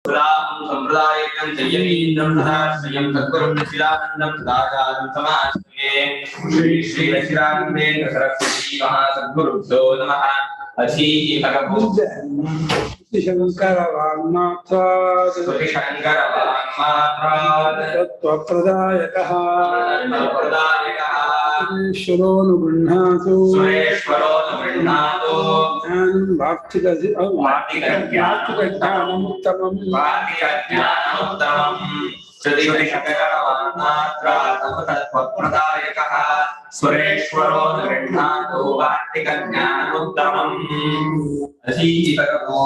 सुदाहं संप्रदायिकं जयवीन्द्रं सदाश्रयं सद्गुरुं निशिलानन्दं सदाचारं समाश्रये श्री श्री रचिरानन्देन्द्र सरस्वती महासद्गुरुभ्यो नमः। अधीहि भगवो शंकर वाङ्मात्रात् तत्त्वप्रदायकः सुरेश्वरोऽनुगृह्णातु ज्ञानं वार्तिकज्ञानमुत्तमम् तत्त्वप्रदायकः सुरेश्वरोऽनुगृह्णातु वार्तिकज्ञानमुत्तमम्। अधीहि भगवो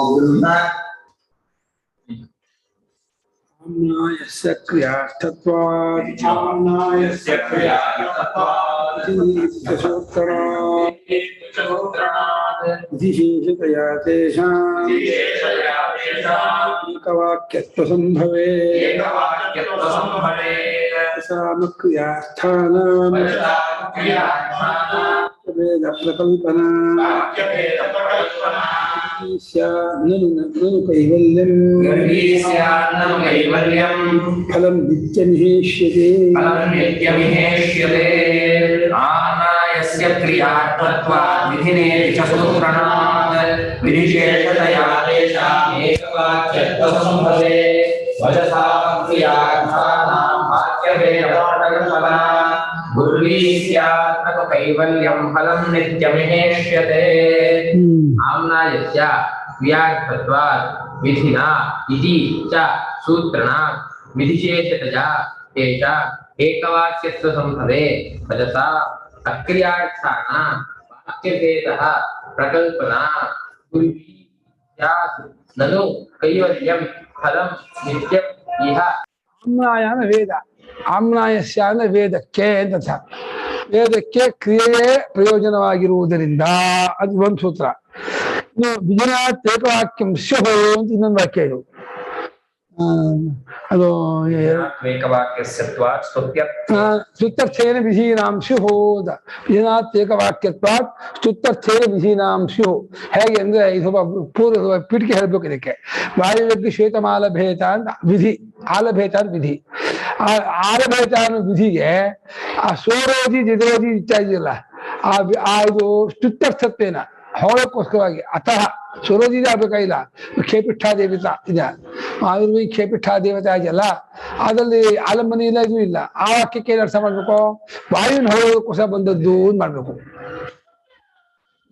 आम्नायस्य क्रियार्थत्वात् विशेषतया तेषाम् एकवाक्यत्वसम्भवे सामक्रियार्थानां वेदप्रकल्पना ननु कैवल्यं फलं नित्यमिहेष्यते। आम्नायस्य क्रियार्थत्वात् विधिनेति च सूत्रणात् विधिशेषतया तेषाम् एकवाक्यत्वसम्भवे वचसामक्रियार्थानां वाक्यभेदप्रकल्पना गुर्वी स्यात् न तु कैवल्यं फलं नित्यमिहेष्यते। आम्नायस्य क्रियार्थत्वात् विधिना इति च सूत्रणात् विधिशेषतया तेषाम् एकवाक्यत्वसम्भवे वचसा अक्रियार्थानां वाक्यभेदः प्रकल्पना गुर्वी स्यात् ननु कैवल्यं फलं नित्यम् इह। ಆಮ್ನಾಯನ ವೇದ ಆಮ್ನಾಯಸ್ಯಾನ ವೇದಕ್ಕೆ ಅಂತ ವೇದಕ್ಕೆ ಕ್ರಿಯೆಯೇ ಪ್ರಯೋಜನವಾಗಿರುವುದರಿಂದ ಅದು ಒಂದು ಸೂತ್ರ. ಇನ್ನು ವಿಧಿನಾತ್ ಏಕವಾಕ್ಯಂ ಸ್ಯುಃ ಅಂತ ಇನ್ನೊಂದು ವಾಕ್ಯ ಇದು. ಅದು ಸ್ತುತ್ಯರ್ಥೇನ ವಿಧೀನಾಂ ಸ್ಯುಃ. ವಿಧಿನಾತ್ ಏಕವಾಕ್ಯತ್ವಾತ್ ಸ್ತುತ್ಯರ್ಥೇನ ವಿಧೀನಾಂ ಸ್ಯುಃ. ಹೇಗೆ ಅಂದ್ರೆ ಇದು ಪೂರ್ವ ಪೀಠಿಕೆ ಹೇಳ್ಬೇಕು. ಇದಕ್ಕೆ ವಾಯುವ್ಯಗ್ಗ ಶ್ವೇತಮಾಲಭೇತ ಅಂತ ವಿಧಿ, ಆಲಭೇತ ಅಂತ ವಿಧಿ. ಆಲಭೇತ ಅನ್ನೋ ವಿಧಿಗೆ ಆ ಸೋರೋಜಿ ಜಿದೋಜಿ ಇತ್ಯಾದಿ ಇಲ್ಲ, ಇದು ಸ್ತುತ್ಯರ್ಥತ್ವೇನ ಹೊಗಳಕ್ಕೋಸ್ಕರವಾಗಿ ಅತಃ ಸ್ವರೋಜಿದೆ ಆಗ್ಬೇಕಾಗಿಲ್ಲ. ಖೇಪಿಷ್ಠಾದೇವತ ಇದೆ, ಆಯುರ್ವೇದ ಖೇಪಿಷ್ಠಾದೇವತೆ ಆಗಿಲ್ಲ, ಅದರಲ್ಲಿ ಆಲಂಬನೆ ಇಲ್ಲ, ಇದು ಇಲ್ಲ. ಆ ವಾಕ್ಯಕ್ಕೆ ಏನು ಅರ್ಥ ಮಾಡ್ಬೇಕು? ವಾಯುವಿನ ಹೊಗಳಕ್ಕೋಸ್ಕರ ಬಂದದ್ದು ಅಂತ ಮಾಡ್ಬೇಕು.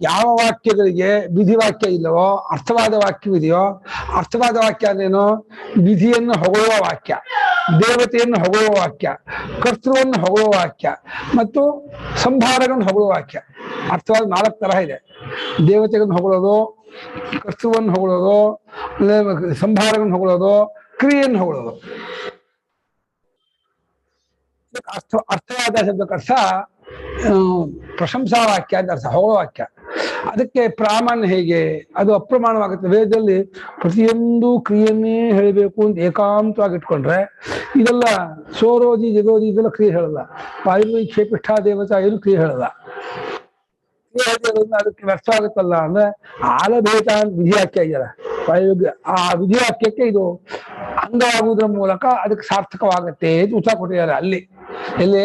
ಯಾವ ವಾಕ್ಯಗಳಿಗೆ ವಿಧಿ ವಾಕ್ಯ ಇಲ್ಲವೋ, ಅರ್ಥವಾದ ವಾಕ್ಯವಿದೆಯೋ, ಅರ್ಥವಾದ ವಾಕ್ಯ ಅಂದ್ರೇನು? ವಿಧಿಯನ್ನು ಹೊಗಳುವ ವಾಕ್ಯ, ದೇವತೆಯನ್ನು ಹೊಗಳುವ ವಾಕ್ಯ, ಕರ್ತೃವನ್ನು ಹೊಗಳುವ ವಾಕ್ಯ ಮತ್ತು ಸಂಭಾರಗಳನ್ನು ಹೊಗಳುವ ವಾಕ್ಯ. ಅರ್ಥವಾದ 4 ತರಹ ಇದೆ. ದೇವತೆಗಳನ್ನು ಹೊಗಳೋದು, ಕರ್ತೃವನ್ನು ಹೊಗಳೋದು, ಸಂಭಾರಗಳನ್ನು ಹೊಗಳೋದು, ಕ್ರಿಯೆಯನ್ನು ಹೊಗಳೋದು. ಅರ್ಥವಾದ ಶಬ್ದಕ್ಕೆ ಅರ್ಥ ಪ್ರಶಂಸಾ ವಾಕ್ಯ ಅಂತ ಅರ್ಥ, ಹೊಗಳೋ ವಾಕ್ಯ. ಅದಕ್ಕೆ ಪ್ರಾಮಾಣ್ಯ ಹೇಗೆ? ಅದು ಅಪ್ರಮಾಣವಾಗುತ್ತೆ. ವೇದದಲ್ಲಿ ಪ್ರತಿಯೊಂದು ಕ್ರಿಯೆಯನ್ನೇ ಹೇಳಬೇಕು ಅಂತ ಏಕಾಂತವಾಗಿ ಇಟ್ಕೊಂಡ್ರೆ ಇದೆಲ್ಲ ಸೋರೋಜಿ ಜಗೋಜಿ ಇದೆಲ್ಲ ಕ್ರಿಯೆ ಹೇಳಲ್ಲ. ವಾಯುರ್ವೇದ ಕ್ಷೇಪಿಷ್ಠ ದೇವತಾ ಏನು ಕ್ರಿಯೆ ಹೇಳಲ್ಲ. ಅದಕ್ಕೆ ವ್ಯರ್ಥ ಆಗುತ್ತಲ್ಲ ಅಂದ್ರೆ ಆಲಭೇತ ಅಂತ ವಿಧಿ ವಾಕ್ಯ ಇದೆಯಲ್ಲ ವಾಯುವ್ಯ, ಆ ವಿಧಿ ವಾಕ್ಯಕ್ಕೆ ಇದು ಅಂಗವಾಗುವುದರ ಮೂಲಕ ಅದಕ್ಕೆ ಸಾರ್ಥಕವಾಗತ್ತೆ ಅಂತ ಉತ್ತರ ಕೊಟ್ಟಿದ್ದಾರೆ. ಅಲ್ಲಿ ಎಲ್ಲಿ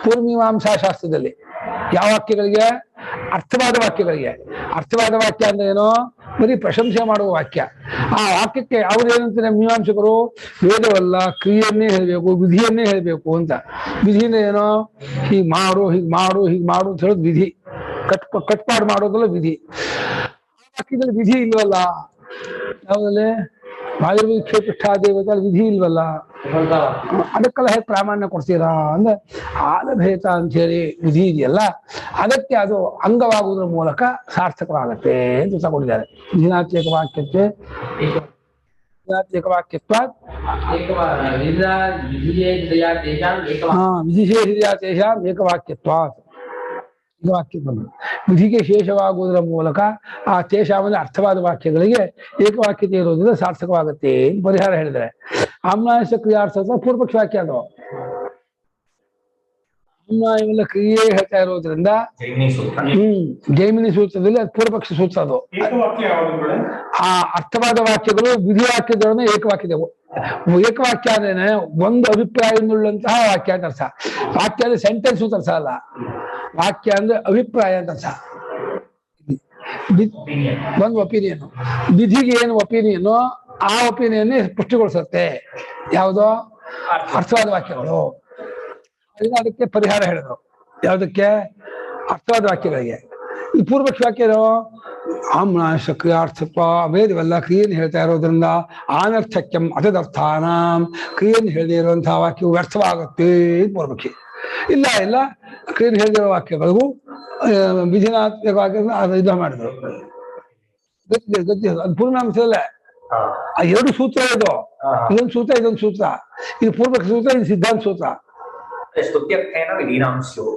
ಪೂರ್ವಮೀಮಾಂಸಾ ಶಾಸ್ತ್ರದಲ್ಲಿ ಯಾವ ವಾಕ್ಯಗಳಿಗೆ? ಅರ್ಥವಾದ ವಾಕ್ಯಗಳಿಗೆ. ಅರ್ಥವಾದ ವಾಕ್ಯ ಅಂದ್ರೆ ಏನು? ಬರೀ ಪ್ರಶಂಸೆ ಮಾಡುವ ವಾಕ್ಯ. ಆ ವಾಕ್ಯಕ್ಕೆ ಅವ್ರು ಏನಂತಾರೆ ಮೀಮಾಂಸಕರು? ವೇದವಲ್ಲ, ಕ್ರಿಯೆಯನ್ನೇ ಹೇಳಬೇಕು, ವಿಧಿಯನ್ನೇ ಹೇಳಬೇಕು ಅಂತ. ವಿಧಿನ ಏನೋ? ಹೀಗೆ ಮಾಡು, ಹೀಗೆ ಮಾಡು, ಹೀಗೆ ಮಾಡು ಅಂತ ಹೇಳೋದು ವಿಧಿ. ಕಟ್ಪಾಡು ಮಾಡೋದಲ್ಲ ವಿಧಿ. ವಾಕ್ಯದಲ್ಲಿ ವಿಧಿ ಇಲ್ವಲ್ಲ. ಯಾವುದಲ್ಲಿ? ವಾಯುರ್ವೇದ ಕ್ಷೇಪಿಷ್ಠ ದೇವತೆ ವಿಧಿ ಇಲ್ವಲ್ಲ. ಅದಕ್ಕೆಲ್ಲ ಹೇಗೆ ಪ್ರಾಮಾಣ್ಯ ಕೊಡ್ತೀರಾ ಅಂದ್ರೆ ಆಲಭೇತ ಅಂತ ಹೇಳಿ ವಿಧಿ ಇದೆಯಲ್ಲ, ಅದಕ್ಕೆ ಅದು ಅಂಗವಾಗುವುದರ ಮೂಲಕ ಸಾರ್ಥಕವಾಗತ್ತೆ ಅಂತ ತಗೊಂಡಿದ್ದಾರೆ. ವಿಧಿನಾತ್ಯಕ ವಾಕ್ಯಕ್ಕೆ ಏಕವಾಕ್ಯತ್ವ ವಿಧಿಶೇಷ ಏಕವಾಕ್ಯತ್ವ. ವಾಕ್ಯ ವಿಧಿಗೆ ಶೇಷವಾಗುವುದರ ಮೂಲಕ ಆ ತೇಷಾಮಲ್ಲಿ ಅರ್ಥವಾದ ವಾಕ್ಯಗಳಿಗೆ ಏಕವಾಕ್ಯತೆ ಇರೋದ್ರಿಂದ ಸಾರ್ಥಕವಾಗುತ್ತೆ ಪರಿಹಾರ ಹೇಳಿದರೆ. ಆಮ್ನಾಯಸ ಕ್ರಿಯಾರ್ಥ ಪೂರ್ವಪಕ್ಷ ವಾಕ್ಯ ಅದು. ಇವೆಲ್ಲ ಕ್ರಿಯೆ ಹೇಳ್ತಾ ಇರೋದ್ರಿಂದ ಜೈಮಿನಿ ಸೂತ್ರದಲ್ಲಿ ಅದು ಪೂರ್ವಪಕ್ಷ ಸೂತ್ರ. ಅದು ಆ ಅರ್ಥವಾದ ವಾಕ್ಯಗಳು ವಿಧಿ ವಾಕ್ಯಗಳನ್ನು ಏಕವಾಕ್ಯದವು. ಏಕವಾಕ್ಯ ಅಂದ್ರೆ ಒಂದು ಅಭಿಪ್ರಾಯವುಳ್ಳಂತಹ ವಾಕ್ಯ ಅಂತ ಅರ್ಥ. ವಾಕ್ಯ ಅಂದ್ರೆ ಸೆಂಟೆನ್ಸ್ ಅಂತ ಅರ್ಥ ಅಲ್ಲ. ವಾಕ್ಯ ಅಂದ್ರೆ ಅಭಿಪ್ರಾಯ ಅಂತ ಅರ್ಥ. ಒಂದು ಒಪಿನಿಯನ್, ವಿಧಿಗೆ ಏನು ಒಪಿನಿಯನ್, ಆ ಒಪಿನಿಯನ್ ಪುಷ್ಟಿಗೊಳಿಸುತ್ತೆ ಯಾವುದೋ ಅರ್ಥವಾದ ವಾಕ್ಯಗಳು. ಅದಕ್ಕೆ ಪರಿಹಾರ ಹೇಳಿದ್ರು. ಯಾವುದಕ್ಕೆ? ಅರ್ಥವಾದ ವಾಕ್ಯಗಳಿಗೆ. ಈ ಪೂರ್ವಪಕ್ಷ ವಾಕ್ಯ ಆಮ್ನಾಶ ಕ್ರಿಯಾರ್ಥತ್ವ ವೇದವೆಲ್ಲ ಕ್ರಿಯೆಯನ್ನು ಹೇಳ್ತಾ ಇರೋದ್ರಿಂದ ಆನರ್ಥಕ್ಯಂ ಅತದರ್ಥಾನಾಂ ಕ್ರಿಯೆಯನ್ನು ಹೇಳದೇ ಇರುವಂತಹ ವಾಕ್ಯವು ವ್ಯರ್ಥವಾಗುತ್ತೆ ಪೂರ್ವಪಕ್ಷಿ. ಇಲ್ಲ ಇಲ್ಲ, ಕ್ರಿಯೆಯನ್ನು ಹೇಳಿದಿರೋ ವಾಕ್ಯಗಳಿಗೂ ವಿಧಿನಾತ್ಮಕವಾಗಿ ಇದು ಮಾಡಿದ್ರು. ಅದು ಪೂರ್ಣಾಂಶದಲ್ಲೇ ಆ ಎರಡು ಸೂತ್ರ ಇದು. ಇದೊಂದು ಸೂತ್ರ, ಇದೊಂದು ಸೂತ್ರ. ಇದು ಪೂರ್ವಪಕ್ಷ ಸೂತ್ರ, ಇದು ಸಿದ್ಧಾಂತ ಸೂತ್ರ.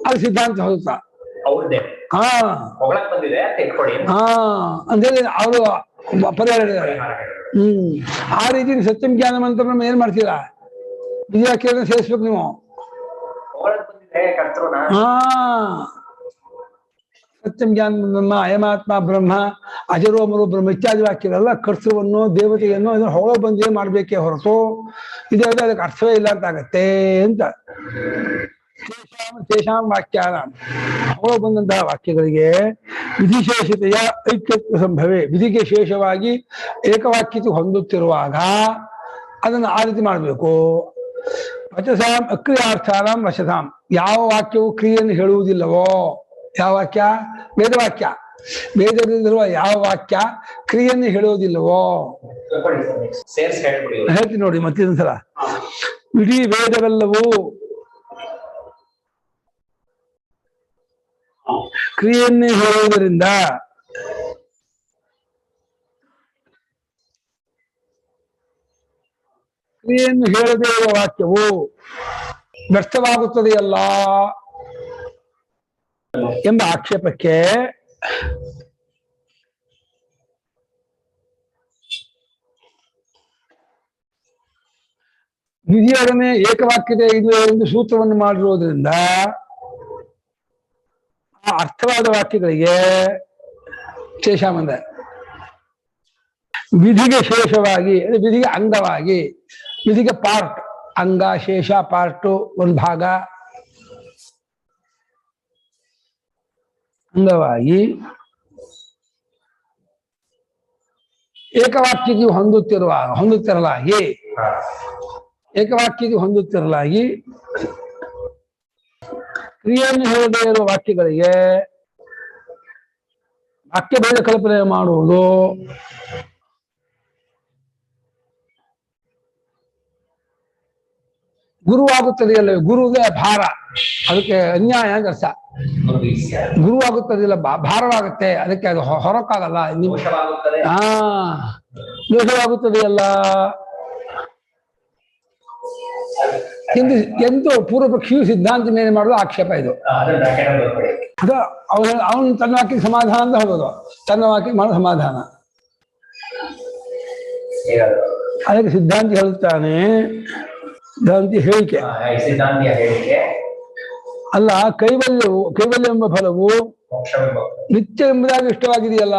ಅದು ಸಿದ್ಧಾಂತ ಸೂತ್ರ. ಅಂತೇಳಿ ಅವರು ಪರಿಹಾರ ಹೇಳಿದ್ದಾರೆ. ಆ ರೀತಿ ಸತ್ಯಂ ಜ್ಞಾನ ಮಂತ್ರ ಏನ್ ಮಾಡ್ತೀರಾ? ವಿದ್ಯಾಖ್ಯಾನ ಸೇರಿಸ್ಬೇಕು ನೀವು. ಸತ್ಯಂ ಜ್ಞಾನ ಬ್ರಹ್ಮ, ಅಯಮಾತ್ಮ ಬ್ರಹ್ಮ, ಅಜರೋ ಅಮರೋ ಬ್ರಹ್ಮ ಇತ್ಯಾದಿ ವಾಕ್ಯಗಳೆಲ್ಲ ಕರ್ತೃವನ್ನು ದೇವತೆಯನ್ನು ಇದನ್ನು ಹೊಳ ಬಂದೇ ಮಾಡ್ಬೇಕೇ ಹೊರತು ಇದೇ ಅದಕ್ಕೆ ಅರ್ಥವೇ ಇಲ್ಲ ಅಂತ ಆಗತ್ತೆ ಅಂತ. ಶೇಷಾಂ ವಾಕ್ಯಾನ ಹೊಳ ಬಂದಂತಹ ವಾಕ್ಯಗಳಿಗೆ ವಿಧಿಶೇಷತೆಯ ಐಕ್ಯತ್ವ ಸಂಭವೇ, ವಿಧಿಗೆ ಶೇಷವಾಗಿ ಏಕವಾಕ್ಯತೆ ಹೊಂದುತ್ತಿರುವಾಗ ಅದನ್ನು ಆ ರೀತಿ ಮಾಡಬೇಕು. ವಚಸಾಂ ಅಕ್ರಿಯಾರ್ಥಾನಾಂ ವಶತಾಂ, ಯಾವ ವಾಕ್ಯವು ಕ್ರಿಯೆಯನ್ನು ಹೇಳುವುದಿಲ್ಲವೋ, ಯಾವ ವಾಕ್ಯ? ವೇದವಾಕ್ಯ. ವೇದದಲ್ಲಿರುವ ಯಾವ ವಾಕ್ಯ ಕ್ರಿಯೆಯನ್ನು ಹೇಳುವುದಿಲ್ಲವೋ ಹೇಳ್ತೀನಿ ನೋಡಿ ಮತ್ತೊಂದ್ಸಲ. ಇಡೀ ವೇದವೆಲ್ಲವೂ ಕ್ರಿಯೆಯನ್ನೇ ಹೇಳುವುದರಿಂದ ಕ್ರಿಯೆಯನ್ನು ಹೇಳದೇ ಇರುವ ವಾಕ್ಯವು ವ್ಯರ್ಥವಾಗುತ್ತದೆಯಲ್ಲ ಎಂಬ ಆಕ್ಷೇಪಕ್ಕೆ ವಿಧಿಯೊಡನೆ ಏಕವಾಕ್ಯತೆ ಇದು ಎಂದು ಸೂತ್ರವನ್ನು ಮಾಡಿರುವುದರಿಂದ ಆ ಅರ್ಥವಾದ ವಾಕ್ಯಗಳಿಗೆ ಶೇಷಾಮಂದ ವಿಧಿಗೆ ಶೇಷವಾಗಿ, ವಿಧಿಗೆ ಅಂಗವಾಗಿ, ವಿಧಿಗೆ ಪಾರ್ಟ್, ಅಂಗ ಶೇಷ ಪಾರ್ಟು ಒಂದು ಭಾಗ ಅಂಗವಾಗಿ ಏಕವಾಕ್ಯಕ್ಕೆ ಹೊಂದುತ್ತಿರಲಾಗಿ ಕ್ರಿಯೆಯನ್ನು ಹೇಳದೇ ಇರುವ ವಾಕ್ಯಗಳಿಗೆ ವಾಕ್ಯಭೇದ ಕಲ್ಪನೆ ಮಾಡುವುದು ಗುರುವಾಗುತ್ತದೆಯಲ್ಲ. ಗುರುಗೆ ಭಾರ, ಅದಕ್ಕೆ ಅನ್ಯಾಯ ಅಂತ ಅರ್ಥ. ಗುರುವಾಗುತ್ತದಿಲ್ಲ, ಭಾರವಾಗುತ್ತೆ, ಅದಕ್ಕೆ ಅದು ಹೊರಕ್ಕಾಗಲ್ಲ. ದೋಷವಾಗುತ್ತದೆಯಲ್ಲ ಎಂದು ಪೂರ್ವಪಕ್ಷಿಯು ಸಿದ್ಧಾಂತ ಮೇಲೆ ಮಾಡುವ ಆಕ್ಷೇಪ ಇದು. ಅದು ಅವನು ತನ್ನ ವಾಕ್ಯ ಸಮಾಧಾನ ಅಂತ ಹೋಗೋದು, ತನ್ನ ವಾಕ್ಯ ಮಾಡೋ ಸಮಾಧಾನ. ಅದಕ್ಕೆ ಸಿದ್ಧಾಂತ ಹೇಳುತ್ತಾನೆ, ಸಿದ್ಧಾಂತಿ ಹೇಳಿಕೆ ಅಲ್ಲ, ಕೈವಲ್ಯ ಎಂಬ ಫಲವು ನಿತ್ಯ ಎಂಬುದಾಗಿ ಇಷ್ಟವಾಗಿದೆಯಲ್ಲ.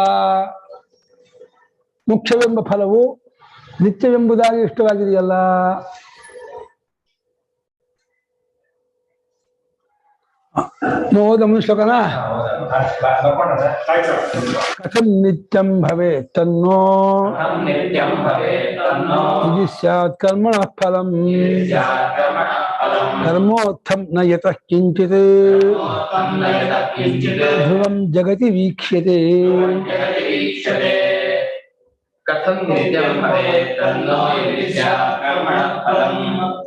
ಮೋಕ್ಷವೆಂಬ ಫಲವು ನಿತ್ಯವೆಂಬುದಾಗಿ ಇಷ್ಟವಾಗಿದೆಯಲ್ಲ. ನೋದಮ ಶ್ಲೋಕನ ಕಥಂ ನಿತ್ಯಂ ಭವೇತ್ ತನ್ನೋ ಯದಿ ಸ್ಯಾತ್ ಕರ್ಮಣಃ ಫಲಂ ಕರ್ಮೋತ್ಥಂ ನ ಯತಃ ಕಿಂಚಿತ್ ಧ್ರುವಂ ಜಗತಿ ವೀಕ್ಷ್ಯತೆ. ಕಥಂ ನಿತ್ಯಂ ಭವೇತ್ ತನ್ನೋ ಯದಿ ಸ್ಯಾತ್ ಕರ್ಮಣಃ ಫಲಂ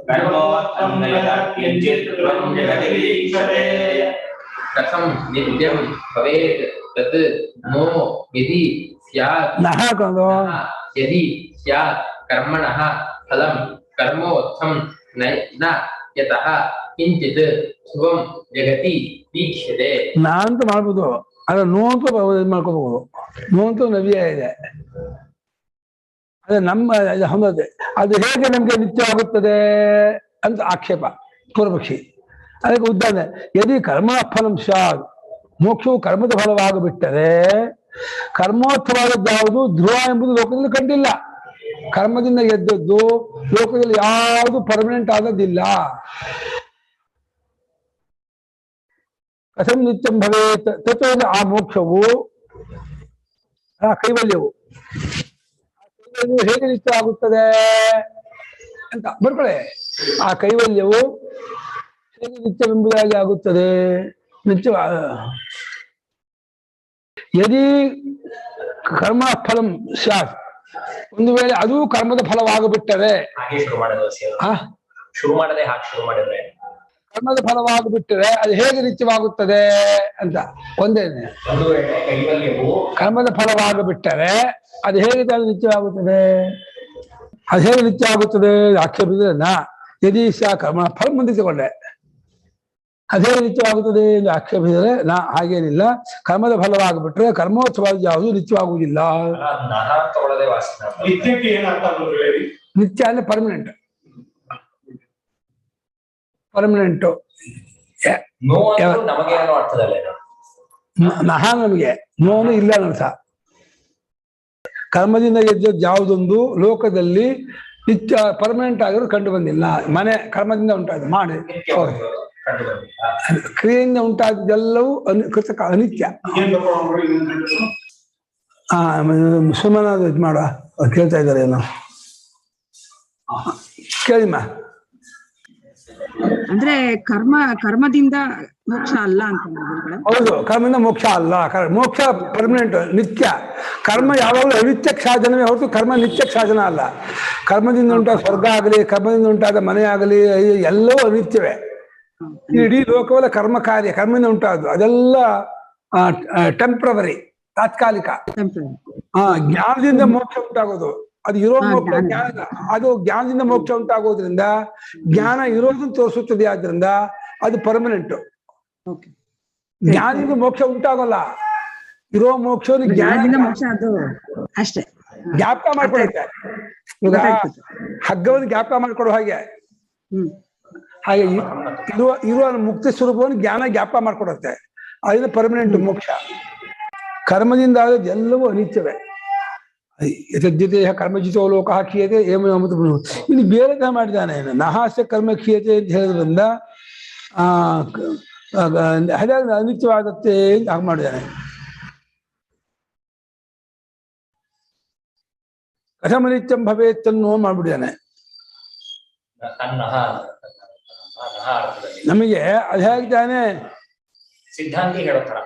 ಕರ್ಮೋತ್ಥಂ ನ ಯತಃ ಕಿಂಚಿತ್ ಧ್ರುವಂ ಜಗತಿ ವೀಕ್ಷ್ಯತೆ. ಕಥಂ ನಿತ್ಯಂ ಭವೇತ್ ತತ್ ನೋ ಯದಿ ಸ್ಯಾತ್ ಯದಿ ಸ್ಯಾತ್ ಕರ್ಮಣಃ ಫಲಂ ಕರ್ಮೋತ್ಥಂ ನ ಯತಃ ಕಿಂಚಿತ್ ಧ್ರುವಂ ಜಗತಿ ವೀಕ್ಷ್ಯತೆ. ನಾ ಅಂತ ಮಾಡ್ಬೋದು, ಅದ ನೋ ಅಂತ ಮಾಡ್ಕೋಬಹುದು. ನೋ ಅಂತ ನವ್ಯ ಇದೆ, ಅದೇ ನಮ್ಮ ಹೊಂದದೆ. ಅದು ಹೇಗೆ ನಮ್ಗೆ ನಿತ್ಯ ಆಗುತ್ತದೆ ಅಂತ ಆಕ್ಷೇಪ ಪೂರ್ವಪಕ್ಷಿ. ಅದಕ್ಕೆ ಉದಾಹರಣೆ ಯದಿ ಕರ್ಮ ಫಲಂ ಸ್ಯಾತ್ ಮೋಕ್ಷವು ಕರ್ಮದ ಫಲವಾಗಿಬಿಟ್ಟರೆ ಕರ್ಮೋತ್ಥವಾದದ್ದು ಯಾವುದು ಧ್ರುವ ಎಂಬುದು ಲೋಕದಲ್ಲಿ ಕಂಡಿಲ್ಲ. ಕರ್ಮದಿಂದ ಗೆದ್ದದ್ದು ಲೋಕದಲ್ಲಿ ಯಾವುದು ಪರ್ಮನೆಂಟ್ ಆದದ್ದಿಲ್ಲ. ಕಥಂ ನಿತ್ಯಂ ಭವೇತ್ ತತ್ವ ಆ ಮೋಕ್ಷವು ಕೈವಲ್ಯವು ಹೇಗೆ ನಿತ್ಯ ಆಗುತ್ತದೆ ಅಂತ ಬರ್ಕೊಳ್ಳೆ. ಆ ಕೈವಲ್ಯವು ಹೇಗೆ ನಿತ್ಯವೆಂಬುದಾಗಿ ಆಗುತ್ತದೆ? ನಿತ್ಯ ಯದಿ ಕರ್ಮ ಫಲಂ ಸ್ಯಾತ್ ಒಂದು ವೇಳೆ ಅದು ಕರ್ಮದ ಫಲವಾಗಿಬಿಟ್ಟರೆ ಕರ್ಮದ ಫಲವಾಗಿಬಿಟ್ಟರೆ ಅದು ಹೇಗೆ ನಿತ್ಯವಾಗುತ್ತದೆ ಅಂತ ಒಂದೇನೆ. ಕರ್ಮದ ಫಲವಾಗಿಬಿಟ್ಟರೆ ಅದು ಹೇಗೆ ನಿತ್ಯವಾಗುತ್ತದೆ? ಅದು ಹೇಗೆ ನಿತ್ಯ ಆಗುತ್ತದೆ ಆಕ್ಷೇಪಿದ್ರೆ ಯದಿ ಸ್ಯಾ ಕರ್ಮ ಫಲ ಮುಂದೆ ತಗೊಂಡೆ ಅದು ಹೇಗೆ ನಿತ್ಯವಾಗುತ್ತದೆ ಎಂದು ಆಕ್ಷೇಪಿಸಿದರೆ ಹಾಗೇನಿಲ್ಲ. ಕರ್ಮದ ಫಲವಾಗಿಬಿಟ್ರೆ ಕರ್ಮೋತ್ಸವ ಯಾವುದು ನಿತ್ಯವಾಗುವುದಿಲ್ಲ. ನಿತ್ಯ ಅಂದ್ರೆ ಪರ್ಮನೆಂಟ್. ಪರ್ಮನೆಂಟು ನಮಗೆ ನೋನು ಇಲ್ಲ ಅರ್ಥ. ಕರ್ಮದಿಂದ ಗೆದ್ದದ್ದು ಯಾವುದೊಂದು ಲೋಕದಲ್ಲಿ ನಿತ್ಯ ಪರ್ಮನೆಂಟ್ ಆಗಿರೋದು ಕಂಡು ಬಂದಿಲ್ಲ. ಮನೆ ಕರ್ಮದಿಂದ ಉಂಟಾದ ಮಾಡಿ ಕ್ರಿಯೆಯಿಂದ ಉಂಟಾದೆಲ್ಲವೂ ಕೃತಕ ಅನಿತ್ಯ. ಸುಮ್ಮನ ಇದು ಮಾಡುವ ಕೇಳ್ತಾ ಇದ್ದಾರೆ ಏನೋ ಕೇಳಿಮ್ಮ. ಅಂದ್ರೆ ಕರ್ಮದಿಂದ ಮೋಕ್ಷ ಅಲ್ಲ ಅಂತ. ಹೌದು, ಕರ್ಮದಿಂದ ಮೋಕ್ಷ ಅಲ್ಲ. ಮೋಕ್ಷ ಪರ್ಮನೆಂಟ್ ನಿತ್ಯ. ಕರ್ಮ ಯಾವಾಗಲೂ ಅನಿತ್ಯ ಸಾಧನವೇ ಹೊರತು ಕರ್ಮ ನಿತ್ಯ ಸಾಧನ ಅಲ್ಲ. ಕರ್ಮದಿಂದ ಉಂಟಾದ ಸ್ವರ್ಗ ಆಗಲಿ, ಕರ್ಮದಿಂದ ಉಂಟಾದ ಮನೆ ಆಗಲಿ, ಎಲ್ಲವೂ ಅನಿತ್ಯವೇ. ಇಡೀ ಲೋಕವಲ್ಲ ಕರ್ಮ ಕಾರ್ಯ, ಕರ್ಮದಿಂದ ಉಂಟಾದ್ದು ಅದೆಲ್ಲ ಟೆಂಪ್ರವರಿ, ತಾತ್ಕಾಲಿಕ. ಜ್ಞಾನದಿಂದ ಮೋಕ್ಷ ಉಂಟಾಗೋದು ಅದು ಇರೋ ಮೋಕ್ಷ ಜ್ಞಾನ, ಅದು ಜ್ಞಾನದಿಂದ ಮೋಕ್ಷ ಉಂಟಾಗೋದ್ರಿಂದ ಜ್ಞಾನ ಇರೋದನ್ನು ತೋರಿಸುತ್ತದೆ. ಆದ್ರಿಂದ ಅದು ಪರ್ಮನೆಂಟ್. ಜ್ಞಾನದಿಂದ ಮೋಕ್ಷ ಉಂಟಾಗಲ್ಲ, ಇರೋ ಮೋಕ್ಷ ಜ್ಞಾನದಿಂದ ಮೋಕ್ಷ ಅದು ಅಷ್ಟೇ. ಜ್ಞಾಪಕ ಮಾಡ್ಕೊಳುತ್ತೆ. ಈಗ ಹಗ್ಗವನ್ನು ಜ್ಞಾಪಕ ಮಾಡ್ಕೊಡೋ ಹಾಗೆ ಹಾಗೆ ಇರುವ ಮುಕ್ತಿ ಸ್ವರೂಪವನ್ನು ಜ್ಞಾನ ಜ್ಞಾಪಕ ಮಾಡ್ಕೊಡುತ್ತೆ. ಅದರಿಂದ ಪರ್ಮನೆಂಟ್ ಮೋಕ್ಷ. ಕರ್ಮದಿಂದ ಆಗೋದು ಎಲ್ಲವೂ ಅನಿತ್ಯವೇ. ಯತದ್ಯತೆ ಕರ್ಮಜಿತೋ ಲೋಕ ಖೀಯತೆ ಇನ್ನು ಬೇರೆ ಮಾಡಿದ್ದಾನೆ. ನಹಾಸ್ಯ ಕರ್ಮ ಖೀಯತೆ ಅಂತ ಹೇಳೋದ್ರಿಂದ ಹಾಗಾಗಿ ಅನಿತ್ಯವಾದತ್ತೆ ಅಂತ ಹಾಗೆ ಮಾಡಿದ್ದಾನೆ. ಕಥಮನಿತ್ಯಂ ಭವೇತ್ ಅನ್ನೋ ಮಾಡ್ಬಿಟ್ಟಿದ್ದಾನೆ. ನಮಗೆ ಅದು ಹೇಗಿದ್ದಾನೆ ಸಿದ್ಧಾಂತಿ ಹೇಳ್ತಾರ.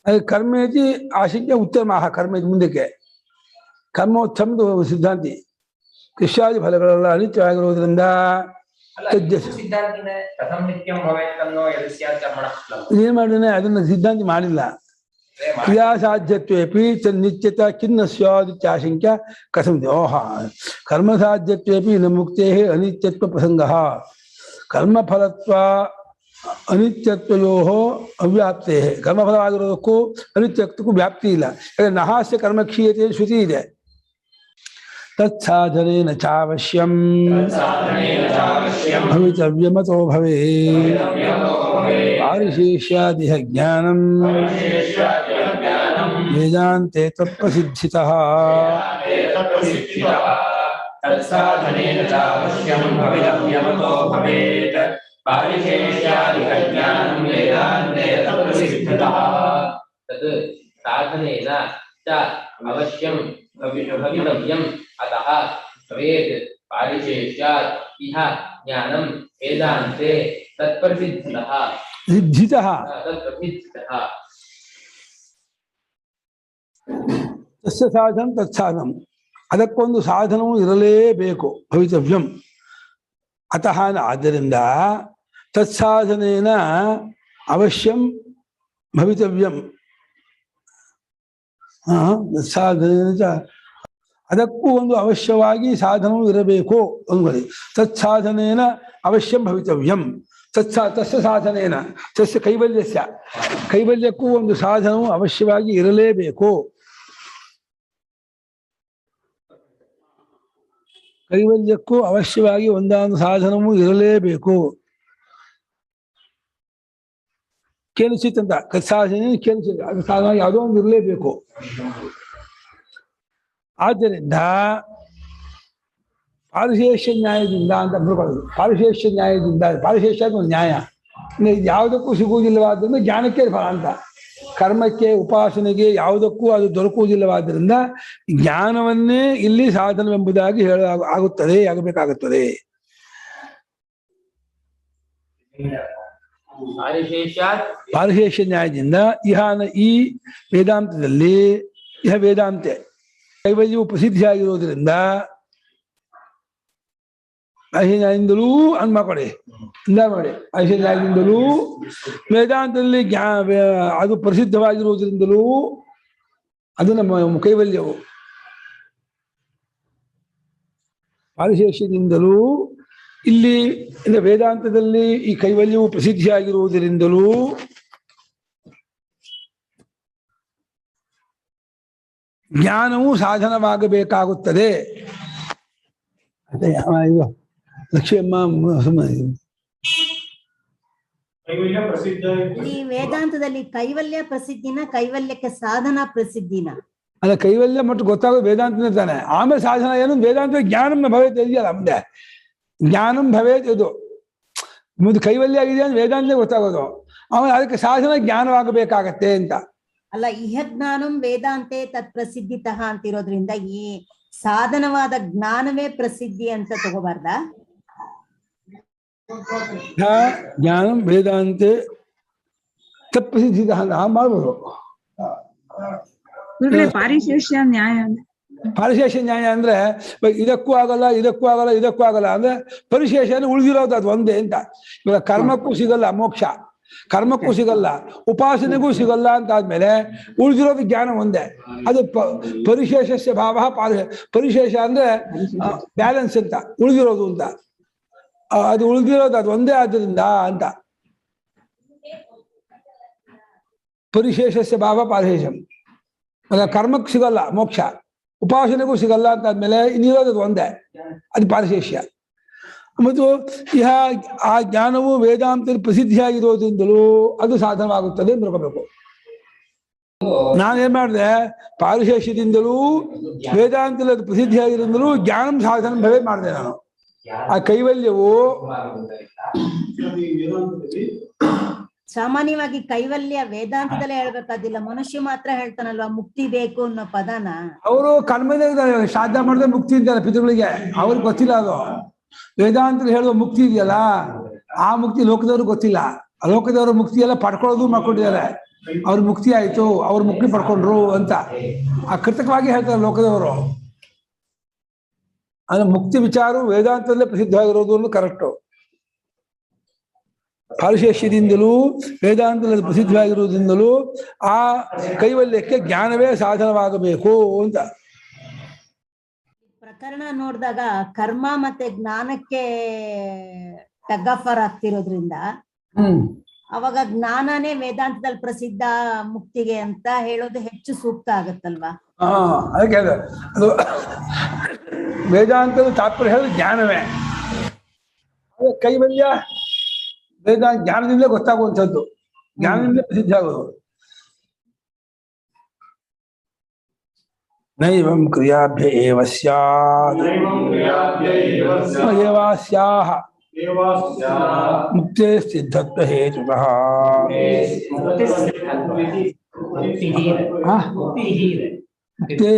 ಅದು ಕರ್ಮೇತಿ ಆಶಂಕ್ಯ ಉತ್ತಮ ಕರ್ಮೇತಿ ಮುಂದಕ್ಕೆ ಕರ್ಮೋತ್ತಮದು ಸಿದ್ಧಾಂತಿ. ಕೃಷ್ಯಾದಿ ಫಲಗಳೆಲ್ಲ ಅನಿತ್ಯವಾಗಿರುವುದರಿಂದ ಏನ್ ಮಾಡಿದಾನೆ ಅದನ್ನ ಸಿದ್ಧಾಂತಿ ಮಾಡಿಲ್ಲ. ಕ್ರಿಯಾ ಸಾಧ್ಯತ್ವೇಪಿ ನಿತ್ಯತ ಖಿನ್ನ ಸ್ಯಾದಿತ್ಯಾಶಂಕ್ಯ ಕಥಂ ಕರ್ಮ ಸಾಧ್ಯತ್ವೇಪಿ ನ ಮುಕ್ತೇ ಅನಿತ್ಯತ್ವ ಪ್ರಸಂಗ ಕರ್ಮಫಲತ್ವ ಅನಿತ್ಯತ್ವಯೋ ಅವ್ಯಾಪ್ತೇ. ಕರ್ಮಫಲವಾಗಿರೋದಕ್ಕೂ ಅನಿತ್ಯತ್ವಕ್ಕೂ ವ್ಯಾಪ್ತಿ ಇಲ್ಲ. ಯಾಕಂದ್ರೆ ನಹಾಸ್ಯ ಕರ್ಮ ಕ್ಷೀಯತೆ ಶ್ರುತಿ ಇದೆ. ತತ್ಸಾಧನೇನ ಚಾವಶ್ಯಂ ಭವಿತವ್ಯಮತೋ ಭವೇ ಪಾರಿಶೇಷ್ಯಾದಿಹ ಜ್ಞಾನಂ ವೇದಾಂತೆ ತತ್ಪ್ರಸಿದ್ಧಿತಃ. ತತ್ಸಾಧನೇನ ಚಾವಶ್ಯಂ ಭವಿತವ್ಯಮತೋ ಭವೇತ್ ಪಾರಿಶೇಷ್ಯಾದಿಹ ಜ್ಞಾನಂ ವೇದಾಂತೆ ತತ್ಪ್ರಸಿದ್ಧಿತಃ. ತತ್ ಸಾಧನೇನ ಚ ಅವಶ್ಯಂ ಭವಿತವ್ಯಂ ಅತಃ ಭವೇತ್ ಪಾರಿಶೇಷ್ಯಾತ್ ಇಹ ಜ್ಞಾನಂ ವೇದಾಂತೆ ತತ್ಪ್ರಸಿದ್ಧಿತಃ. ಸಿದ್ಧಿತಃ ತತ್ಪ್ರಸಿದ್ಧಿತಃ. ತಸ್ಯ ಸಾಧನ ತತ್ಸಾಧನಂ, ಅದಕ್ಕೊಂದು ಸಾಧನವೂ ಇರಲೇಬೇಕು. ಭವಿತವ್ಯಂ ಅತಃ ಆದ್ದರಿಂದ ತತ್ಸಾಧನೇನ ಅವಶ್ಯಂ ಭವಿತವ್ಯಂ. ಸಾಧನ ಅದಕ್ಕೂ ಒಂದು ಅವಶ್ಯವಾಗಿ ಸಾಧನವೂ ಇರಬೇಕು ಅಂದ್ಕೊಳ್ಳಿ. ತತ್ಸಾಧನೇನ ಅವಶ್ಯಂ ಭವಿತವ್ಯಂ. ತಸ್ಯ ಸಾಧನೇನ ತಸ್ಯ ಕೈವಲ್ಯಸ್ಯ, ಕೈವಲ್ಯಕ್ಕೂ ಒಂದು ಸಾಧನವು ಅವಶ್ಯವಾಗಿ ಇರಲೇಬೇಕು. ಕೈವಲ್ಯಕ್ಕೂ ಅವಶ್ಯವಾಗಿ ಒಂದಾದ ಸಾಧನವೂ ಇರಲೇಬೇಕು. ಕೇಳಿಸಿತ್ ಅಂತ ಸಾಧನೆ ಕೇಳಿಸಿತ್ ಅದು ಸಾಧನ ಯಾವುದೋ ಒಂದು ಇರಲೇಬೇಕು. ಆದ್ದರಿಂದ ಪಾರಿಶೇಷ್ಯ ನ್ಯಾಯದಿಂದ ಅಂತ ಬರ್ಕೊಳ್ಳೋದು. ಪಾರಿಶೇಷ್ಯ ನ್ಯಾಯದಿಂದ, ಪಾರಿಶೇಷ್ಯ ಒಂದು ನ್ಯಾಯ, ಯಾವುದಕ್ಕೂ ಸಿಗುವುದಿಲ್ಲವಾದ್ರಿಂದ ಜ್ಞಾನಕ್ಕೆ ಫಲ ಅಂತ. ಕರ್ಮಕ್ಕೆ ಉಪಾಸನೆಗೆ ಯಾವುದಕ್ಕೂ ಅದು ದೊರಕುವುದಿಲ್ಲವಾದ್ದರಿಂದ ಜ್ಞಾನವನ್ನೇ ಇಲ್ಲಿ ಸಾಧನವೆಂಬುದಾಗಿ ಆಗುತ್ತದೆ, ಆಗಬೇಕಾಗುತ್ತದೆ. ಪಾರಿಶೇಷ್ಯ ನ್ಯಾಯದಿಂದ ಈ ವೇದಾಂತದಲ್ಲಿ ವೇದಾಂತೆ ಕೈವಲ್ಯವು ಪ್ರಸಿದ್ಧಿಯಾಗಿರುವುದರಿಂದ ನ್ಯಾಯದಿಂದಲೂ ಅನ್ಮ ಕೊಡಿ ಮಾಡಿ ನ್ಯಾಯದಿಂದಲೂ ವೇದಾಂತದಲ್ಲಿ ಅದು ಪ್ರಸಿದ್ಧವಾಗಿರುವುದರಿಂದಲೂ ಅದು ನಮ್ಮ ಕೈವಲ್ಯವು ಪಾರಿಶೇಷ್ಯದಿಂದಲೂ ಇಲ್ಲಿ ವೇದಾಂತದಲ್ಲಿ ಈ ಕೈವಲ್ಯವು ಪ್ರಸಿದ್ಧಿಯಾಗಿರುವುದರಿಂದಲೂ ಜ್ಞಾನವು ಸಾಧನವಾಗಬೇಕಾಗುತ್ತದೆ. ಲಕ್ಷ್ಮಮ್ಮ ಈ ವೇದಾಂತದಲ್ಲಿ ಕೈವಲ್ಯ ಪ್ರಸಿದ್ಧಿನ, ಕೈವಲ್ಯಕ್ಕೆ ಸಾಧನ ಪ್ರಸಿದ್ಧಿನ? ಅಲ್ಲ, ಕೈವಲ್ಯ ಮತ್ತು ಗೊತ್ತಾಗೋದು ವೇದಾಂತನೇ ತಾನೆ. ಆಮೇಲೆ ಸಾಧನ ಏನು? ವೇದಾಂತ ಜ್ಞಾನಂ ಭವೇತ್ ಇದೆಯಲ್ಲ, ಮುಂದೆ ಜ್ಞಾನಂ ಭವೇತ್ ಇದು ಮುಂದೆ ಕೈವಲ್ಯ ಆಗಿದೆ ಅಂತ ವೇದಾಂತ ಗೊತ್ತಾಗೋದು. ಆಮೇಲೆ ಅದಕ್ಕೆ ಸಾಧನ ಜ್ಞಾನವಾಗಬೇಕಾಗತ್ತೆ ಅಂತ. ಅಲ್ಲ, ಇಹ ಜ್ಞಾನಂ ವೇದಾಂತೆ ತತ್ ಪ್ರಸಿದ್ಧಿತಃ ಅಂತಿರೋದ್ರಿಂದ ಈ ಸಾಧನವಾದ ಜ್ಞಾನವೇ ಪ್ರಸಿದ್ಧಿ ಅಂತ ತಗೋಬಾರ್ದ? ಜ್ಞಾನಂ ವೇದಾಂತೆ ತತ್ ಪ್ರಸಿದ್ಧಿತಃ ಮಾಡ್ಬೋದು. ಪಾರಿಶೇಷ್ಯ ನ್ಯಾಯ, ಪಾರಿಶೇಷ್ಯ ನ್ಯಾಯ ಅಂದ್ರೆ ಇದಕ್ಕೂ ಆಗಲ್ಲ, ಇದಕ್ಕೂ ಆಗಲ್ಲ, ಇದಕ್ಕೂ ಆಗಲ್ಲ ಅಂದ್ರೆ ಪರಿಶೇಷ ಉಳಿದಿರೋದು ಅದು ಒಂದೇ ಅಂತ. ಇವಾಗ ಕರ್ಮಕ್ಕೂ ಸಿಗಲ್ಲ ಮೋಕ್ಷ, ಕರ್ಮಕ್ಕೂ ಸಿಗಲ್ಲ, ಉಪಾಸನೆಗೂ ಸಿಗಲ್ಲ ಅಂತ ಆದ್ಮೇಲೆ ಉಳಿದಿರೋದು ಜ್ಞಾನ ಒಂದೇ. ಅದು ಪರಿಶೇಷಸ್ಯ ಭಾವ ಪರಿಶೇಷ ಅಂದ್ರೆ ಬ್ಯಾಲೆನ್ಸ್ ಅಂತ, ಉಳಿದಿರೋದು ಅಂತ. ಅದು ಉಳಿದಿರೋದು ಅದು ಒಂದೇ ಆದ್ರಿಂದ ಅಂತ. ಪರಿಶೇಷಸ್ಯ ಭಾವ ಪಾರಿಶೇಷಂ. ಕರ್ಮಕ್ಕೆ ಸಿಗಲ್ಲ ಮೋಕ್ಷ, ಉಪಾಸನೆಗೂ ಸಿಗಲ್ಲ ಅಂತ ಆದ್ಮೇಲೆ ಇನ್ನಿರೋದು ಒಂದೇ, ಅದು ಪಾರಿಶೇಷ್ಯ. ಮತ್ತು ಆ ಜ್ಞಾನವು ವೇದಾಂತದಲ್ಲಿ ಪ್ರಸಿದ್ಧಿಯಾಗಿರೋದ್ರಿಂದಲೂ ಅದು ಸಾಧನವಾಗುತ್ತದೆ ಅಂತ ತಿಳ್ಕೋಬೇಕು. ನಾನೇನ್ ಮಾಡಿದೆ, ಪಾರಿಶೇಷ್ಯದಿಂದಲೂ ವೇದಾಂತದಲ್ಲಿ ಅದು ಪ್ರಸಿದ್ಧಿಯಾಗಿರೋದ್ರಿಂದಲೂ ಜ್ಞಾನಂ ಸಾಧನ ಭವೇ ಮಾಡಿದೆ ನಾನು. ಆ ಕೈವಲ್ಯವು ಸಾಮಾನ್ಯವಾಗಿ ಕೈವಲ್ಯ ವೇದಾಂತದಲ್ಲೇ ಹೇಳ್ಬೇಕಾದಿಲ್ಲ, ಮನುಷ್ಯ ಮಾತ್ರ ಹೇಳ್ತಾನಲ್ವಾ ಮುಕ್ತಿ ಬೇಕು ಅನ್ನೋ ಪದನ. ಅವರು ಕರ್ಮದ ಶ್ರಾದ್ದ ಮಾಡಿದ್ರೆ ಮುಕ್ತಿ ಅಂತಾರೆ ಪಿತೃಗಳಿಗೆ, ಅವ್ರಿಗೆ ಗೊತ್ತಿಲ್ಲ ಅದು. ವೇದಾಂತ ಹೇಳುವ ಮುಕ್ತಿ ಇದೆಯಲ್ಲ, ಆ ಮುಕ್ತಿ ಲೋಕದವ್ರಿಗೆ ಗೊತ್ತಿಲ್ಲ. ಲೋಕದವರು ಮುಕ್ತಿ ಎಲ್ಲ ಪಡ್ಕೊಳ್ಳೋದು ಮಾಡ್ಕೊಂಡಿದ್ದಾರೆ. ಅವ್ರ ಮುಕ್ತಿ ಆಯ್ತು, ಅವ್ರ ಮುಕ್ತಿ ಪಡ್ಕೊಂಡ್ರು ಅಂತ ಆ ಕೃತಕವಾಗಿ ಹೇಳ್ತಾರೆ ಲೋಕದವರು. ಅಂದ್ರೆ ಮುಕ್ತಿ ವಿಚಾರ ವೇದಾಂತದಲ್ಲೇ ಪ್ರಸಿದ್ಧವಾಗಿರೋದು ಕರೆಕ್ಟು. ಪಾರಿಶೇಷ್ಯದಿಂದಲೂ ವೇದಾಂತದಲ್ಲಿ ಪ್ರಸಿದ್ಧವಾಗಿರುವುದರಿಂದಲೂ ಆ ಕೈವಲ್ಯಕ್ಕೆ ಜ್ಞಾನವೇ ಸಾಧನವಾಗಬೇಕು ಅಂತ. ಪ್ರಕರಣ ನೋಡಿದಾಗ ಕರ್ಮ ಮತ್ತೆ ಜ್ಞಾನಕ್ಕೆ ಟಗ್ಗಫರ್ ಆಗ್ತಿರೋದ್ರಿಂದ ಅವಾಗ ಜ್ಞಾನನೇ ವೇದಾಂತದಲ್ಲಿ ಪ್ರಸಿದ್ಧ ಮುಕ್ತಿಗೆ ಅಂತ ಹೇಳೋದು ಹೆಚ್ಚು ಸೂಕ್ತ ಆಗತ್ತಲ್ವಾ? ಅದಕ್ಕೆ ಅದು ವೇದಾಂತದ ತಾತ್ಪರ್ಯ ಹೇಳೋದು ಜ್ಞಾನವೇ. ಕೈವಲ್ಯ ವೇದಾಂತ ಜ್ಞಾನದಿಂದಲೇ ಗೊತ್ತಾಗುವಂಥದ್ದು, ಜ್ಞಾನದಿಂದಲೇ ಪ್ರಸಿದ್ಧ ಆಗೋದು. ನೈವಂ ಕ್ರಿಯಾಭ್ಯ ಏವ ಸ್ಯಾತ್ ಏವಾಸ್ಯಾಹ ಮುಕ್ತೇ ಸಿದ್ಧತ್ವ ಹೇತುತಃ. ಮುಕ್ತೇ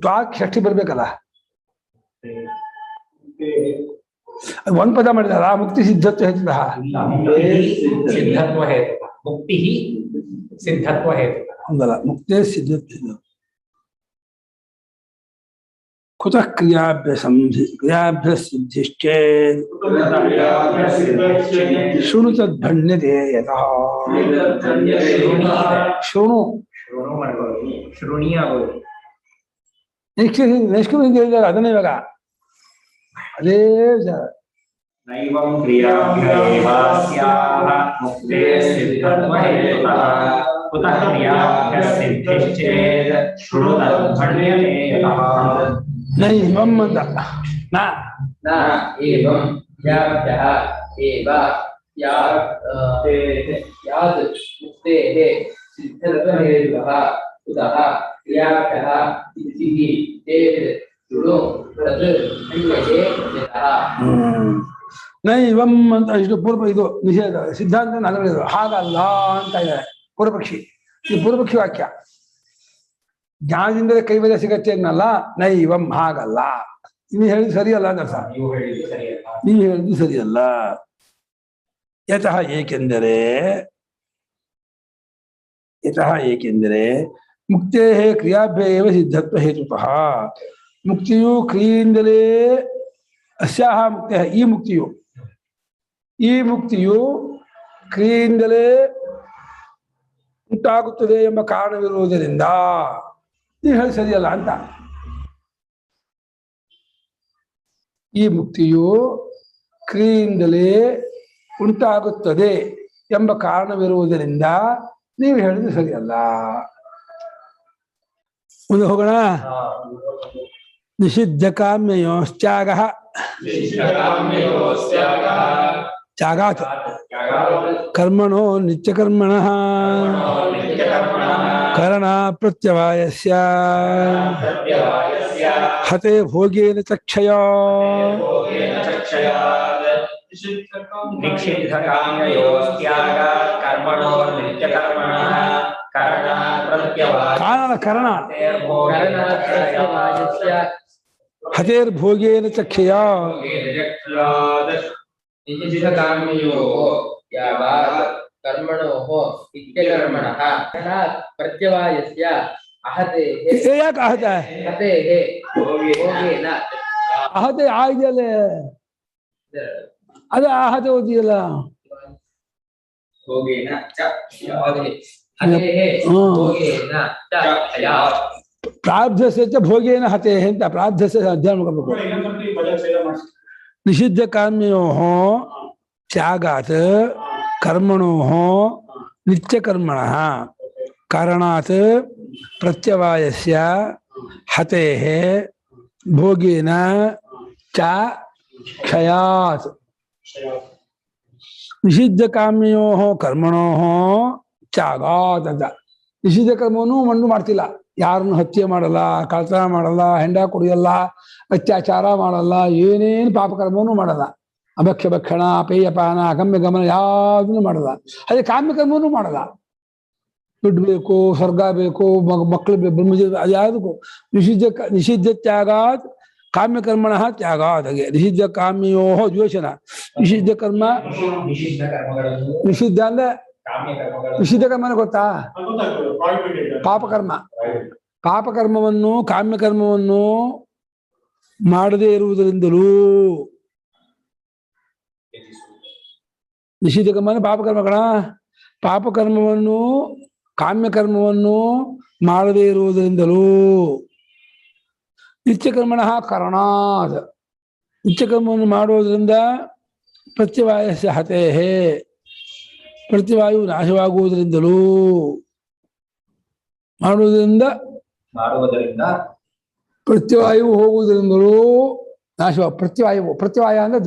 ತ್ವಾಕ್ ಷಷ್ಠಿ ಬರ್ಬೇಕಲ್ಲ, ಒಂದ್ ಪದ ಮಾಡಿದಾರ. ಮುಕ್ತಿ ಸಿದ್ಧತ್ವ ಹೇತುತಃ, ಸಿದ್ಧತ್ವ ಹೇತುತಃ, ಮುಕ್ತಿ ಸಿದ್ಧತ್ವ ಹೇತುತಃ ಹೌದಲ್ಲ. ಮುಕ್ತೇ ಸಿದ್ಧತ್ವ ಕುತಃ ಕ್ರಿಯಾಭ್ಯ ಸಿದ್ಧಿಶ್ಚೇತ್ ಶೃಣು ತದ್ಭಣ್ಯತೆ ಯತಃ. ಶೃಣು ನೆಕ್ಸ್ಟ್ ಹೇಳಿದ್ದಾರೆ ಅದನ್ನ ಇವಾಗ ಅದೇ ನೈವಂ ಕ್ರಿಯಾಭ್ಯ ಏವಾಸ್ಯಾಹ ಮುಕ್ತೇ ಸಿದ್ಧತ್ವ ಹೇತುತಃ ಕುತಃ ಕ್ರಿಯಾಭ್ಯ ಸಿದ್ಧಿಶ್ಚೇತ್ ಶೃಣು ತದ್ಭಣ್ಯತೆ ಯತಃ. ನೈವಂ ಅಂತ ನ ಏವಂ ಕ್ರಿಯಾಭ್ಯಃ ಏವ याद मुक्तेः सिद्धत्वहेतुः कुतः क्रियाभ्यः इति चेत् शृणु तत् अन्वये यतः ನೈವಂ ಅಂತ ಇಷ್ಟು ಪೂರ್ವ ಇದು ನಿಷೇಧ ಸಿದ್ಧಾಂತ ನಲವಡಿದ್ರು ಹಾಗಲ್ಲ ಅಂತ ಇದ್ದಾರೆ ಪೂರ್ವಪಕ್ಷಿ. ಇದು ಪೂರ್ವಪಕ್ಷಿ ವಾಕ್ಯ. ಜ್ಞಾನದಿಂದಲೇ ಕೈವಲ್ಯ ಸಿಗತ್ತೆ ಅನ್ನಲ್ಲ, ನೈವಂ ಹಾಗಲ್ಲ. ನೀವು ಹೇಳಿದ್ದು ಸರಿಯಲ್ಲ ಅಂತ ಅರ್ಥ. ನೀವು ಹೇಳಿದ್ದು ಸರಿಯಲ್ಲ. ನೀವು ಹೇಳಿದ್ದು ಸರಿಯಲ್ಲ. ಯತಃ ಏಕೆಂದರೆ ಮುಕ್ತೇ ಕ್ರಿಯಾಭ್ಯ ಏವ ಸಿದ್ಧತ್ವ ಹೇತುತಃ. ಮುಕ್ತಿಯು ಕ್ರಿಯೆಯಿಂದಲೇ ಅಸ್ಯಾಹ ಮುಕ್ತಿ ಈ ಮುಕ್ತಿಯು ಕ್ರಿಯೆಯಿಂದಲೇ ಉಂಟಾಗುತ್ತದೆ ಎಂಬ ಕಾರಣವಿರುವುದರಿಂದ ನೀವು ಹೇಳಿ ಸರಿಯಲ್ಲ ಅಂತ. ಈ ಮುಕ್ತಿಯು ಕ್ರಿಯೆಯಿಂದಲೇ ಉಂಟಾಗುತ್ತದೆ ಎಂಬ ಕಾರಣವಿರುವುದರಿಂದ ನೀವು ಹೇಳಿದ್ದು ಸರಿಯಲ್ಲ. ಮುಂದೆ ಹೋಗೋಣ. ನಿಷಿದ್ಧ ಕಾಮ್ಯಯೋಶ್ಚಾಗಃ ತ್ಯಾಗಾತ್ ಕರ್ಮಣೋ ನಿತ್ಯಕರ್ಮಣಃ ಕರಣ ಪ್ರತ್ಯವಾಯಸ್ಯ ಹತೆ ಭೋಗೇನ ಚಕ್ಷಯ ಕರಣ ಹತೇರ್ಭೋಗೇನ ಚಕ್ಷಯ कर्मणोः नित्यकर्मणः प्रत्यवायस्य अहतेः ಯಾಕೆ ಅಹತ हतेः भोगेन ಅಹತೆ ಆಗಿದೆಯಲ್ಲ, ಅದು ಅಹತೆ ಓದಿಯಲ್ಲ. भोगेन च हतेः भोगेन च क्षया ಪ್ರಾಬ್ಧಸ್ಯ ಚ ಭೋಗೇನ ಹತೇಃ ಅಂತ ಪ್ರಾಬ್ಧಸ್ಯ ಅಧ್ಯಯನ ಮಾಡಬೇಕು. ನಿಷಿದ್ಧ ಕಾಮ್ಯಯೋಃ ತ್ಯಾಗಾತ್ ಕರ್ಮಣೋಃ ನಿತ್ಯಕರ್ಮಣಃ ಕಾರಣಾತ್ ಪ್ರತ್ಯವಾಯಸ್ಯ ಹತೇಃ ಭೋಗೇನ ಚ ಕ್ಷಯಾತ್. ನಿಷಿದ್ಧ ಕಾಮ್ಯಯೋಃ ಕರ್ಮಣೋಃ ತ್ಯಾಗಾತ್ ಅಂತ. ನಿಷಿದ್ಧ ಕರ್ಮವನ್ನು ಮಣ್ಣು ಮಾಡ್ತಿಲ್ಲ. ಯಾರನ್ನು ಹತ್ಯೆ ಮಾಡಲ್ಲ, ಕಳ್ತನ ಮಾಡಲ್ಲ, ಹೆಂಡ ಕುಡಿಯಲ್ಲ, ಅತ್ಯಾಚಾರ ಮಾಡಲ್ಲ, ಏನೇನು ಪಾಪಕರ್ಮವನ್ನು ಮಾಡಲ್ಲ. ಅಭಕ್ಷ್ಯ ಭಕ್ಷಣ, ಪೇಯಪಾನ, ಅಗಮ್ಯ ಗಮನ ಯಾವುದನ್ನು ಮಾಡಲ್ಲ. ಅದೇ ಕಾಮ್ಯಕರ್ಮವನ್ನು ಮಾಡಲ್ಲ. ದುಡ್ಡು ಬೇಕು, ಸ್ವರ್ಗ ಬೇಕು, ಮಕ್ಕಳು ಬ್ರಹ್ಮಜೀವ, ಅದು ಯಾವುದಕ್ಕೂ ನಿಷಿದ್ಧ ತ್ಯಾಗಾತ್ ಕಾಮ್ಯಕರ್ಮಣ ತ್ಯಾಗಾತ್. ಹಾಗೆ ನಿಷಿದ್ಧ ಕಾಮ್ಯೋ ದ್ವೇಷನ ನಿಷಿದ್ಧ ಕರ್ಮ. ನಿಷಿದ್ಧ ಅಂದ್ರೆ ನಿಷಿದ್ಧ ಕರ್ಮನ ಗೊತ್ತಾ? ಪಾಪಕರ್ಮ. ಪಾಪಕರ್ಮವನ್ನು ಕಾಮ್ಯಕರ್ಮವನ್ನು ಮಾಡದೇ ಇರುವುದರಿಂದಲೂ ನಿಷಿದ್ಧ ಕರ್ಮ ಪಾಪಕರ್ಮಗಳ ಪಾಪಕರ್ಮವನ್ನು ಕಾಮ್ಯಕರ್ಮವನ್ನು ಮಾಡದೇ ಇರುವುದರಿಂದಲೂ ನಿತ್ಯಕರ್ಮಣ ಕರಣಾತ್ ನಿತ್ಯಕರ್ಮವನ್ನು ಮಾಡುವುದರಿಂದ ಪ್ರತ್ಯವಾಯಸ್ಯ ಹತೇಃ ಪ್ರತ್ಯವಾಯು ನಾಶವಾಗುವುದರಿಂದಲೂ ಮಾಡುವುದರಿಂದ ಪ್ರತ್ಯವಾಯು ಹೋಗುವುದರಿಂದಲೂ ನಾಶವ ಪ್ರತ್ಯವಾಯ ಅಂದ್ರೆ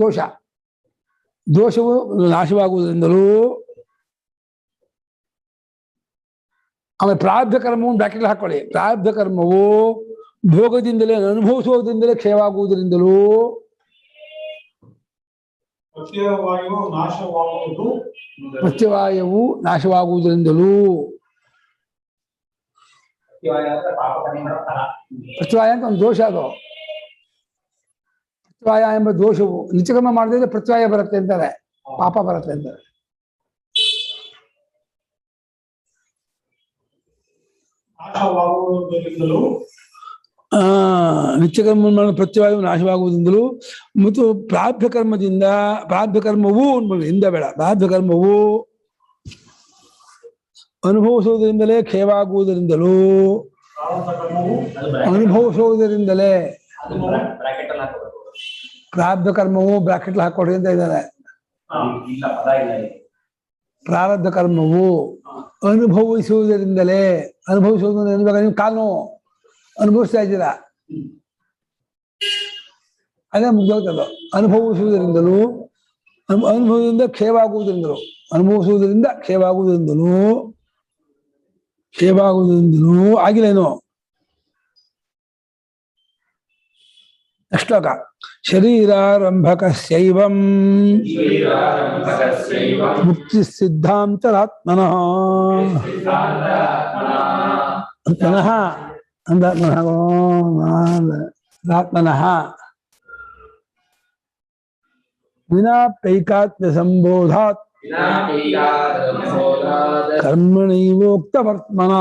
ದೋಷವು ನಾಶವಾಗುವುದರಿಂದಲೂ. ಆಮೇಲೆ ಪ್ರಾರಬ್ಧ ಕರ್ಮವನ್ನು ಬ್ರಾಕೆಟ್ ಹಾಕೊಳ್ಳಿ. ಪ್ರಾರಬ್ಧ ಕರ್ಮವು ಭೋಗದಿಂದಲೇ ಅನುಭವಿಸುವುದರಿಂದಲೇ ಕ್ಷಯವಾಗುವುದರಿಂದಲೂ ಪ್ರತ್ಯವಾಯವು ನಾಶವಾಗುವುದರಿಂದಲೂ. ಪ್ರತ್ಯವಾಯ ಅಂತ ಒಂದು ದೋಷ. ಅದು ಪ್ರತ್ಯವಾಯ ಎಂಬ ದೋಷವು ನಿತ್ಯಕರ್ಮ ಮಾಡದಿದ್ರೆ ಪ್ರತ್ಯವಾಯ ಬರುತ್ತೆ ಅಂತಾರೆ, ಪಾಪ ಬರುತ್ತೆ ಅಂತಾರೆ. ನಿತ್ಯಕರ್ಮ ಮಾಡೋ ಪ್ರತ್ಯವಾಯು ನಾಶವಾಗುವುದರಿಂದಲೂ ಮತ್ತು ಪ್ರಾರಬ್ಧ ಕರ್ಮದಿಂದ ಪ್ರಾರಬ್ಧ ಕರ್ಮವು ಹಿಂದ ಬೇಡ ಪ್ರಾರಬ್ಧ ಕರ್ಮವು ಅನುಭವಿಸುವುದರಿಂದಲೇ ಕ್ಷಯವಾಗುವುದರಿಂದಲೂ ಅನುಭವಿಸುವುದರಿಂದಲೇ ಪ್ರಾರಬ್ಧ ಕರ್ಮವು ಬ್ರಾಕೆಟ್ ಹಾಕೊಡ್ರಿ ಅಂತ ಇದ್ದಾರೆ. ಪ್ರಾರಬ್ಧ ಕರ್ಮವು ಅನುಭವಿಸುವುದರಿಂದಲೇ ಅನುಭವಿಸುವುದು ನೀವು ಕಾಲು ಅನುಭವಿಸ್ತಾ ಇದ್ದೀರಾ, ಅದೇ ಮುಗ್ದೋಗ್ತದ. ಅನುಭವಿಸುವುದರಿಂದಲೂ ಅನುಭವದಿಂದ ಕ್ಷಯವಾಗುವುದರಿಂದಲೂ ಅನುಭವಿಸುವುದರಿಂದ ಕ್ಷಯವಾಗುವುದರಿಂದಲೂ ಆಗಿಲ್ಲೇನೋ. ಶ್ಲೋಕ ಶರೀರಾರಂಭಕಸ್ಯೈವಂ ಮುಕ್ತಿ ಸಿದ್ಧಾಂತರಾತ್ಮನಃ ಆತ್ಮನಃ ವಿನಾಪೈಕಾತ್ಮ್ಯ ಸಂಬೋಧಾತ್ ಕರ್ಮಣೈವೋಕ್ತವರ್ತ್ಮನ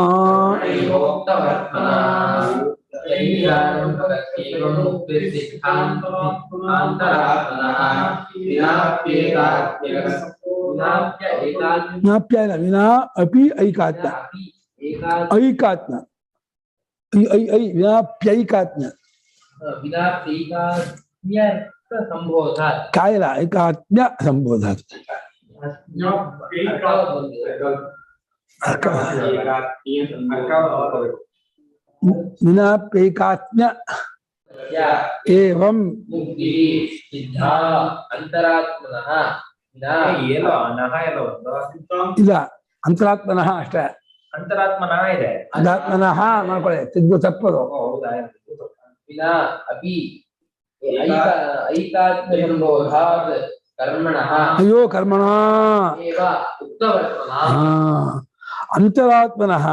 ವಿನಾ ಅಪಿ ಐಕಾತ್ಮ್ಯ ಕಾಯಲ ಐಕಾತ್ಮ್ಯ ಸಂಬೋಧಾತ್ ವಿನಾಪೈಕಾತ್ಮ್ಯ ಏವಂ ಇಲ್ಲ ಅಂತರಾತ್ಮನಃ ಅಷ್ಟೇ. ಅಂತರಾತ್ಮನಃ ಇದೆ, ಅದಾತ್ಮನಃ ಮಾಡ್ಕೊಳ್ಳಿ, ತಿದ್ದು ತಪ್ಪದು. ಅಯ್ಯೋ ಕರ್ಮಣ ಅಂತರಾತ್ಮನಃ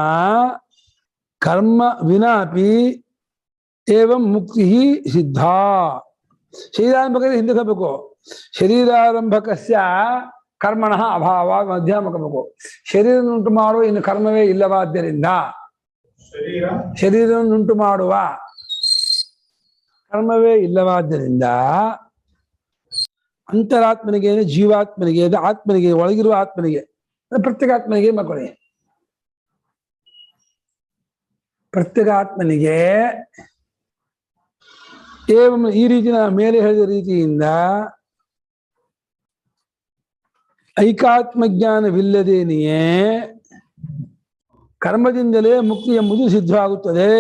ಕರ್ಮ ವಿನಾಪಿ ಏವಂ ಮುಕ್ತಿ ಸಿದ್ಧ. ಶರೀರಾರಂಭಕತೆ ಹಿಂದೆ ಹೋಗಬೇಕು. ಶರೀರಾರಂಭಕಸ್ಯ ಕರ್ಮಣಃ ಅಭಾವ ಮಧ್ಯಾಮಕಬೇಕು. ಶರೀರವನ್ನುಂಟು ಮಾಡುವ ಇನ್ನು ಕರ್ಮವೇ ಇಲ್ಲವಾದ್ದರಿಂದ ಶರೀರವನ್ನುಂಟು ಮಾಡುವ ಕರ್ಮವೇ ಇಲ್ಲವಾದ್ದರಿಂದ ಅಂತರಾತ್ಮನಿಗೆ, ಜೀವಾತ್ಮನಿಗೆ, ಆತ್ಮನಿಗೆ, ಒಳಗಿರುವ ಆತ್ಮನಿಗೆ, ಪ್ರತ್ಯೇಕಾತ್ಮನಿಗೆ ಮಕ್ಕಳಿಗೆ, ಪ್ರತ್ಯೇಕಾತ್ಮನಿಗೆ ಏವಂ ಈ ರೀತಿ ಮೇಲೆ ಹೇಳಿದ ರೀತಿಯಿಂದ ಐಕಾತ್ಮ ಜ್ಞಾನವಿಲ್ಲದೇನೆಯೇ ಕರ್ಮದಿಂದಲೇ ಮುಕ್ತಿ ಎಂಬುದು ಸಿದ್ಧವಾಗುತ್ತದೆ.